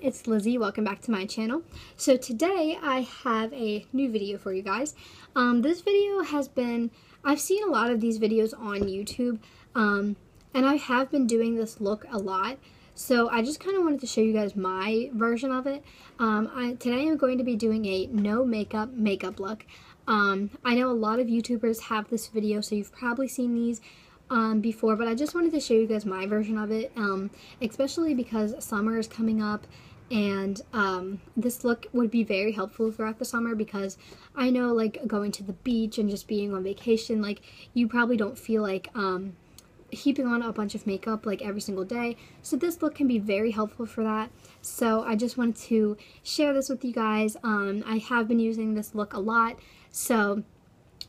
it's Lizzie. Welcome back to my channel. So today I have a new video for you guys. This video has been, I've seen a lot of these videos on YouTube, and I have been doing this look a lot. So I just kind of wanted to show you guys my version of it. Today I'm going to be doing a no makeup look. I know a lot of YouTubers have this video, so you've probably seen these before, but I just wanted to show you guys my version of it, especially because summer is coming up, and this look would be very helpful throughout the summer, because I know, like, going to the beach and just being on vacation, like, you probably don't feel like heaping on a bunch of makeup like every single day, so this look can be very helpful for that. So I just wanted to share this with you guys. I have been using this look a lot, so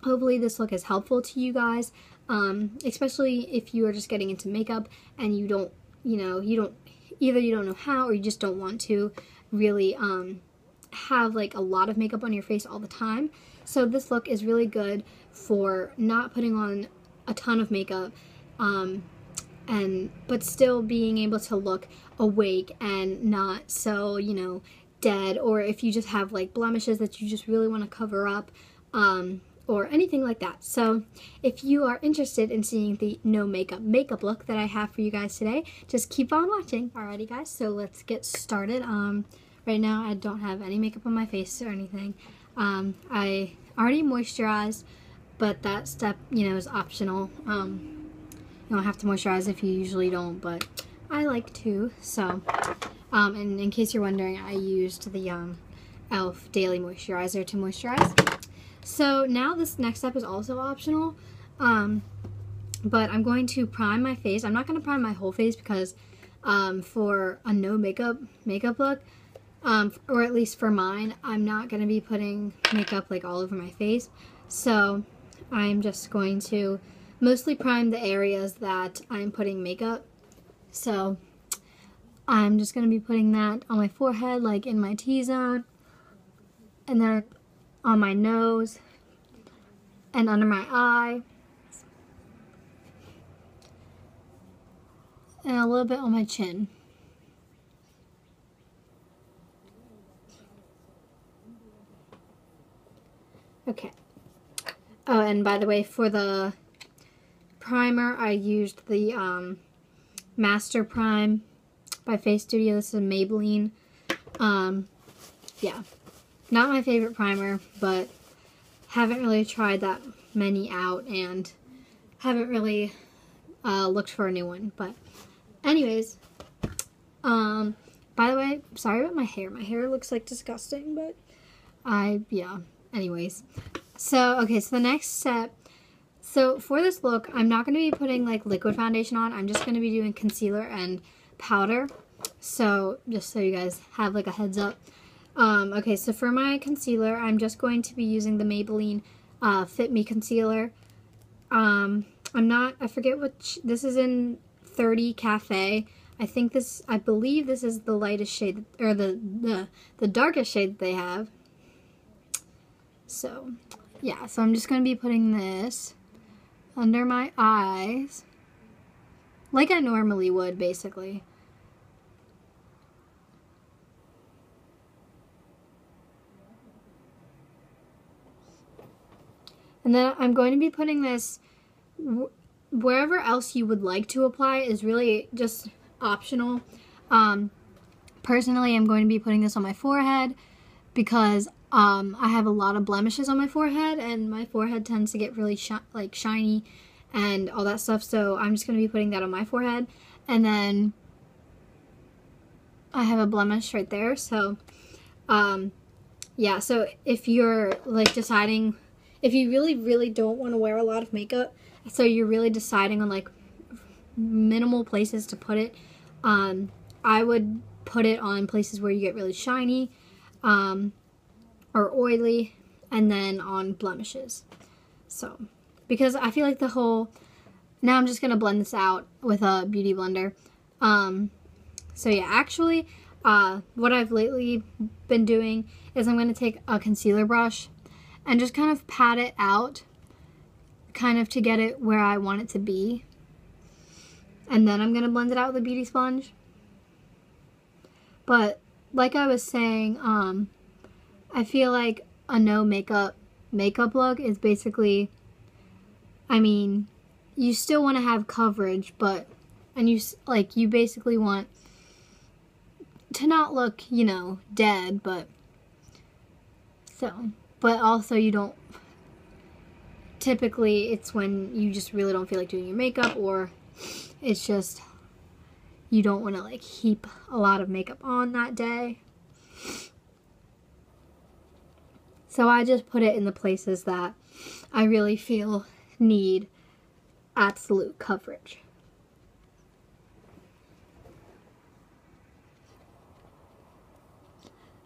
hopefully this look is helpful to you guys. Especially if you are just getting into makeup and you don't know how, or you just don't want to really have like a lot of makeup on your face all the time. So this look is really good for not putting on a ton of makeup, but still being able to look awake and not so, dead, or if you just have like blemishes that you just really want to cover up, or anything like that. So if you are interested in seeing the no makeup look that I have for you guys today, just keep on watching. Alrighty guys, so let's get started. Right now I don't have any makeup on my face or anything. I already moisturized, but that step, is optional. You don't have to moisturize if you usually don't, but I like to. So, and in case you're wondering, I used the E.L.F. Daily Moisturizer to moisturize. So now this next step is also optional, but I'm going to prime my face. I'm not going to prime my whole face because for a no makeup look, or at least for mine, I'm not going to be putting makeup like all over my face. So I'm just going to mostly prime the areas that I'm putting makeup. So I'm just going to be putting that on my forehead, like in my T-zone, and then on my nose, and under my eye, and a little bit on my chin. Okay. Oh, and by the way, for the primer, I used the Master Prime by Face Studio. This is a Maybelline. Yeah. Not my favorite primer, but haven't really tried that many out and haven't really looked for a new one. But anyways, by the way, sorry about my hair. My hair looks like disgusting, but yeah, anyways. So, okay, so the next step, so for this look, I'm not going to be putting like liquid foundation on. I'm just going to be doing concealer and powder. So, just so you guys have like a heads up. Okay, so for my concealer, I'm just going to be using the Maybelline Fit Me Concealer. I forget which, this is in 30 Cafe. I believe this is the lightest shade, or the darkest shade that they have. So, yeah, so I'm just going to be putting this under my eyes, like I normally would, basically. And then I'm going to be putting this wherever else you would like to apply is really just optional. Personally, I'm going to be putting this on my forehead because I have a lot of blemishes on my forehead, and my forehead tends to get really shiny and all that stuff. So I'm just going to be putting that on my forehead. And then I have a blemish right there. So yeah, so if you're like deciding, if you really don't want to wear a lot of makeup, so you're really deciding on like minimal places to put it, I would put it on places where you get really shiny or oily, and then on blemishes. So, because I feel like now I'm just going to blend this out with a beauty blender. So yeah, actually, what I've lately been doing is I'm going to take a concealer brush and just kind of pat it out, kind of to get it where I want it to be. And then I'm going to blend it out with a beauty sponge. But like I was saying, I feel like a no makeup look is basically, I mean, you still want to have coverage, but, and you basically want to not look, you know, dead, but also you don't, typically it's when you just really don't feel like doing your makeup, or it's just you don't want to like heap a lot of makeup on that day. So I just put it in the places that I really feel need absolute coverage.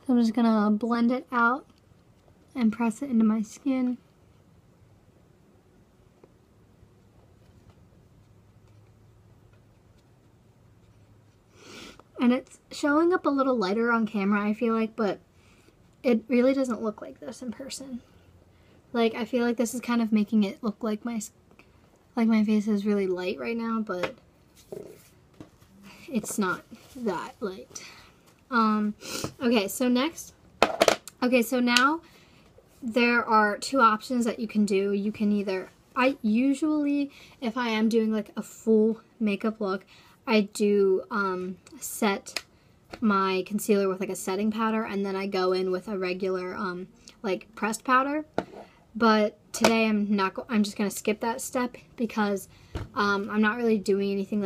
So I'm just gonna blend it out and press it into my skin. And it's showing up a little lighter on camera, I feel like, but it really doesn't look like this in person. Like, I feel like this is kind of making it look like my face is really light right now, but it's not that light. Okay, so now there are two options that you can do. You can either, I usually, if I am doing like a full makeup look, I do set my concealer with like a setting powder, and then I go in with a regular like pressed powder. But today I'm just gonna skip that step because I'm not really doing anything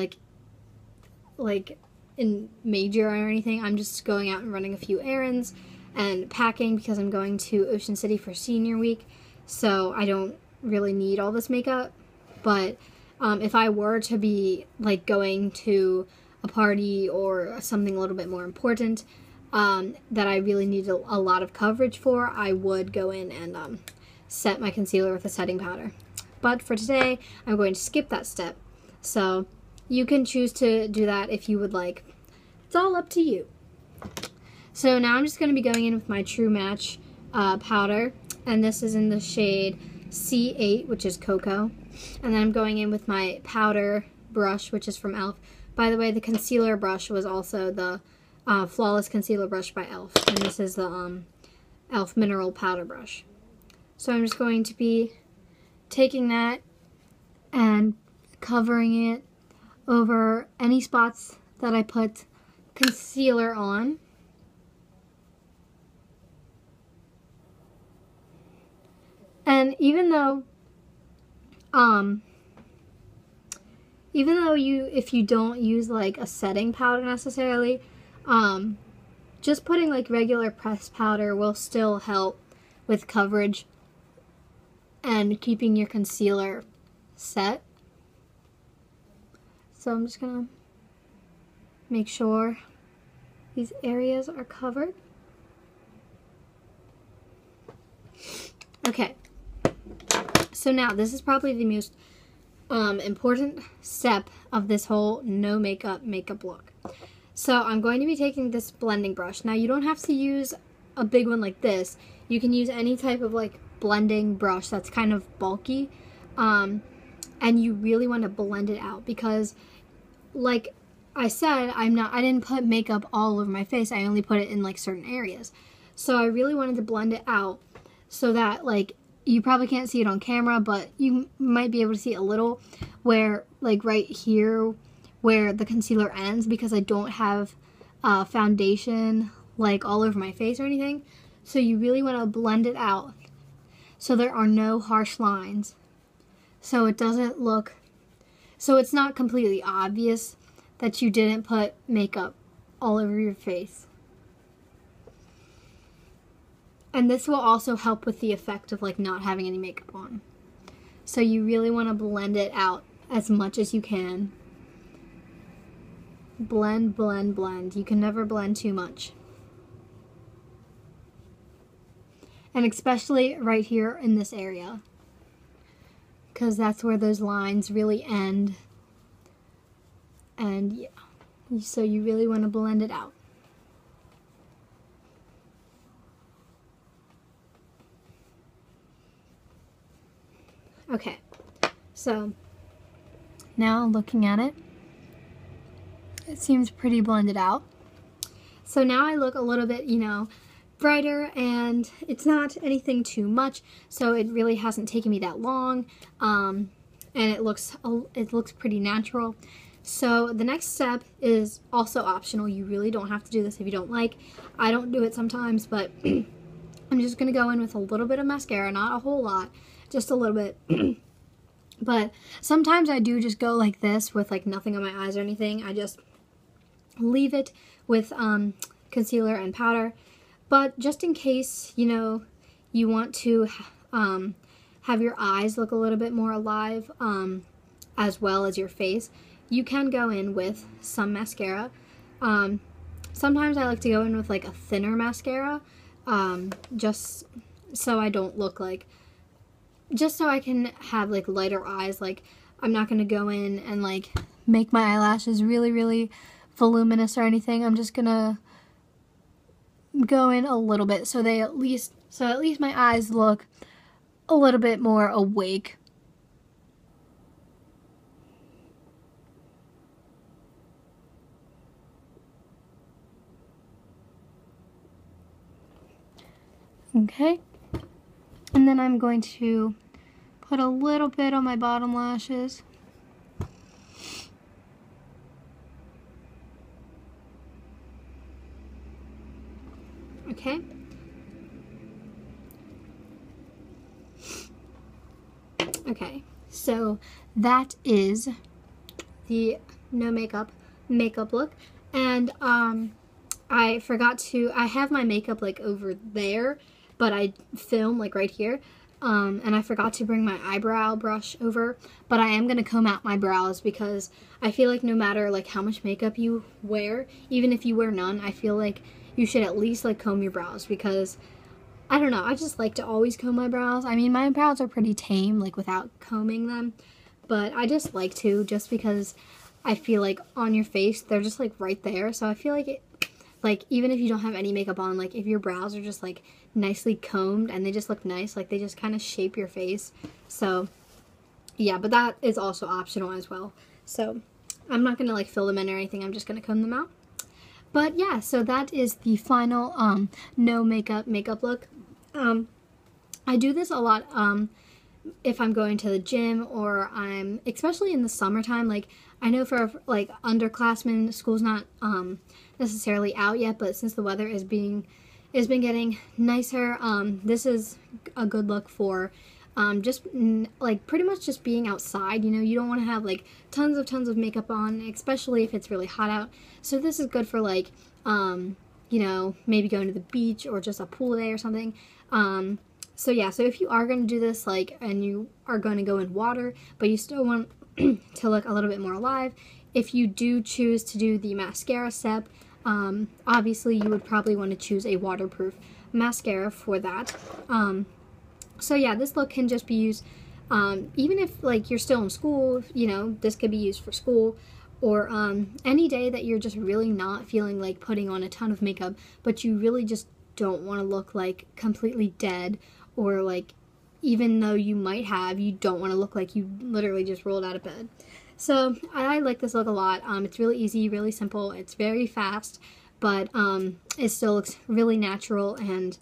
like in major or anything. I'm just going out and running a few errands and packing because I'm going to Ocean City for senior week, so I don't really need all this makeup. But if I were to be like going to a party or something a little bit more important that I really need a lot of coverage for, I would go in and set my concealer with a setting powder. But for today, I'm going to skip that step. So you can choose to do that if you would like. It's all up to you. So now I'm just going to be going in with my True Match powder, and this is in the shade C8, which is Cocoa. And then I'm going in with my powder brush, which is from E.L.F. By the way, the concealer brush was also the Flawless Concealer Brush by E.L.F. And this is the E.L.F. Mineral Powder Brush. So I'm just going to be taking that and covering it over any spots that I put concealer on. And even though if you don't use like a setting powder necessarily, just putting like regular pressed powder will still help with coverage and keeping your concealer set. So I'm just gonna make sure these areas are covered. Okay, so now this is probably the most important step of this whole no makeup look. So I'm going to be taking this blending brush. Now you don't have to use a big one like this. You can use any type of like blending brush that's kind of bulky, and you really want to blend it out because, like I said, I didn't put makeup all over my face. I only put it in like certain areas. So I really wanted to blend it out so that like you probably can't see it on camera, but you might be able to see a little where like right here where the concealer ends, because I don't have foundation like all over my face or anything. So you really want to blend it out so there are no harsh lines, so it doesn't look, so it's not completely obvious that you didn't put makeup all over your face. And this will also help with the effect of like not having any makeup on. So you really want to blend it out as much as you can. Blend, blend, blend. You can never blend too much. And especially right here in this area, because that's where those lines really end. And yeah, so you really want to blend it out. Okay, so now looking at it, it seems pretty blended out. So now I look a little bit, brighter, and it's not anything too much, so it really hasn't taken me that long, and it looks pretty natural. So the next step is also optional. You really don't have to do this if you don't like. I don't do it sometimes, but I'm just going to go in with a little bit of mascara, not a whole lot, just a little bit. But sometimes I do just go like this with like nothing on my eyes or anything. I just leave it with concealer and powder. But just in case, you want to have your eyes look a little bit more alive, as well as your face, you can go in with some mascara. Sometimes I like to go in with like a thinner mascara, just so I don't look like, just so I can have like lighter eyes. Like, I'm not going to go in and like make my eyelashes really, really voluminous or anything. I'm just going to go in a little bit so at least my eyes look a little bit more awake. Okay, and then I'm going to put a little bit on my bottom lashes. Okay. Okay, so that is the no makeup look, and I forgot to, I have my makeup like over there, but I film like right here, and I forgot to bring my eyebrow brush over, but I am going to comb out my brows because I feel like no matter like how much makeup you wear, even if you wear none, I feel like you should at least like comb your brows, because I don't know, I just like to always comb my brows. I mean, my brows are pretty tame like without combing them, but I just like to, just because I feel like on your face they're just like right there, so I feel like it, like, even if you don't have any makeup on, like, if your brows are just, like, nicely combed and they just look nice, like, they just kind of shape your face. So, yeah, but that is also optional as well. So, I'm not going to, like, fill them in or anything. I'm just going to comb them out. But, yeah, so that is the final no makeup look. I do this a lot if I'm going to the gym, or I'm, especially in the summertime, like, I know for, like, underclassmen, school's not necessarily out yet, but since the weather has been getting nicer, this is a good look for just, like, pretty much just being outside. You don't want to have, like, tons of makeup on, especially if it's really hot out. So this is good for, like, maybe going to the beach or just a pool day or something. So yeah, so if you are going to do this, like, and you are going to go in water, but you still want to look a little bit more alive, if you do choose to do the mascara step, obviously you would probably want to choose a waterproof mascara for that. So yeah, this look can just be used, even if, like, you're still in school, this could be used for school, or any day that you're just really not feeling like putting on a ton of makeup, but you really just don't want to look like completely dead, or like, even though you might have, you don't want to look like you literally just rolled out of bed. So I like this look a lot. It's really easy, really simple. It's very fast, but it still looks really natural and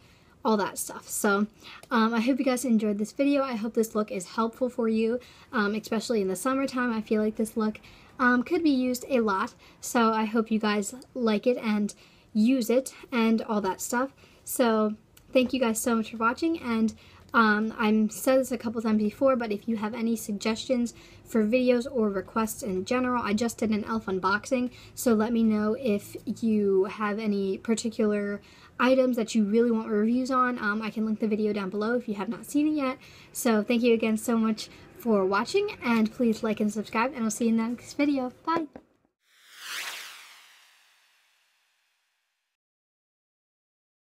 all that stuff. So I hope you guys enjoyed this video. I hope this look is helpful for you, especially in the summertime. I feel like this look could be used a lot. So I hope you guys like it and use it and all that stuff. So thank you guys so much for watching, and I've said this a couple times before, but if you have any suggestions for videos or requests in general, I just did an E.L.F unboxing, so let me know if you have any particular items that you really want reviews on. I can link the video down below if you have not seen it yet. So thank you again so much for watching, and please like and subscribe, and I'll see you in the next video. Bye!